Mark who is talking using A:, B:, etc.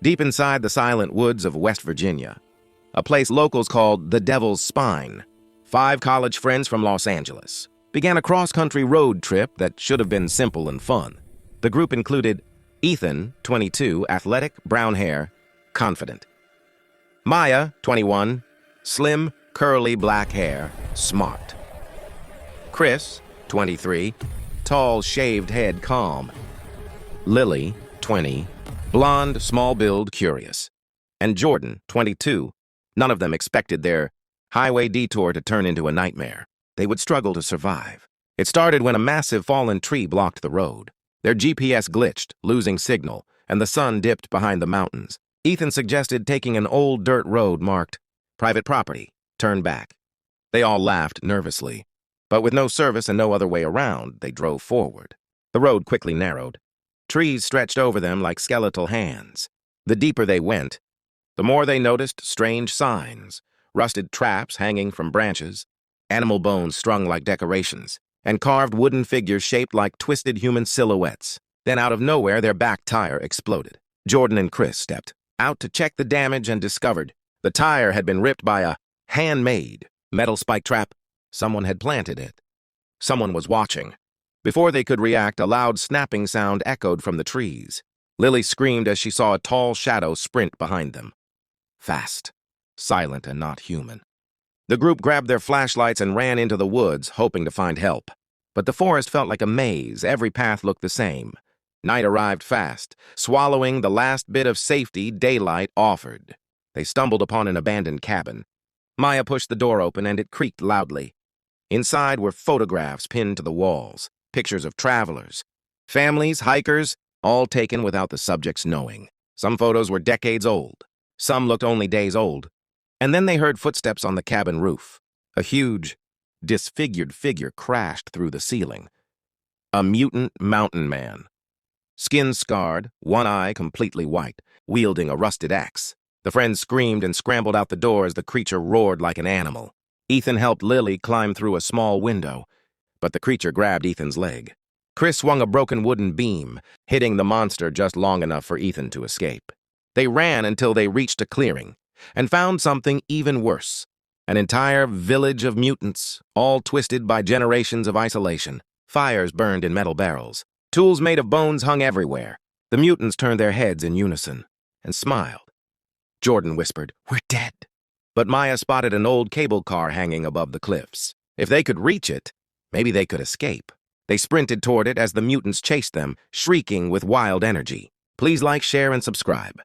A: deep inside the silent woods of West Virginia, a place locals called the Devil's Spine. 5 college friends from Los Angeles began a cross-country road trip that should have been simple and fun. The group included Ethan, 22, athletic, brown hair, confident. Maya, 21, slim, curly black hair, smart. Chris, 23, tall, shaved head, calm. Lily, 20, blonde, small build, curious. And Jordan, 22. None of them expected their highway detour to turn into a nightmare. They would struggle to survive. It started when a massive fallen tree blocked the road. Their GPS glitched, losing signal, and the sun dipped behind the mountains. Ethan suggested taking an old dirt road marked private property, turn back. They all laughed nervously, but with no service and no other way around, they drove forward. The road quickly narrowed. Trees stretched over them like skeletal hands. The deeper they went, the more they noticed strange signs, rusted traps hanging from branches, animal bones strung like decorations, and carved wooden figures shaped like twisted human silhouettes. Then out of nowhere, their back tire exploded. Jordan and Chris stepped out to check the damage and discovered the tire had been ripped by a handmade metal spike trap. Someone had planted it. Someone was watching. Before they could react, a loud snapping sound echoed from the trees. Lily screamed as she saw a tall shadow sprint behind them. Fast, silent, and not human. The group grabbed their flashlights and ran into the woods, hoping to find help. But the forest felt like a maze. Every path looked the same. Night arrived fast, swallowing the last bit of safety daylight offered. They stumbled upon an abandoned cabin. Maya pushed the door open and it creaked loudly. Inside were photographs pinned to the walls, pictures of travelers, families, hikers, all taken without the subjects knowing. Some photos were decades old. Some looked only days old. And then they heard footsteps on the cabin roof. A huge, disfigured figure crashed through the ceiling. A mutant mountain man. Skin scarred, one eye completely white, wielding a rusted axe. The friends screamed and scrambled out the door as the creature roared like an animal. Ethan helped Lily climb through a small window, but the creature grabbed Ethan's leg. Chris swung a broken wooden beam, hitting the monster just long enough for Ethan to escape. They ran until they reached a clearing, and found something even worse. An entire village of mutants, all twisted by generations of isolation. Fires burned in metal barrels. Tools made of bones hung everywhere. The mutants turned their heads in unison and smiled. Jordan whispered, "We're dead." But Maya spotted an old cable car hanging above the cliffs. If they could reach it, maybe they could escape. They sprinted toward it as the mutants chased them, shrieking with wild energy. Please like, share, and subscribe.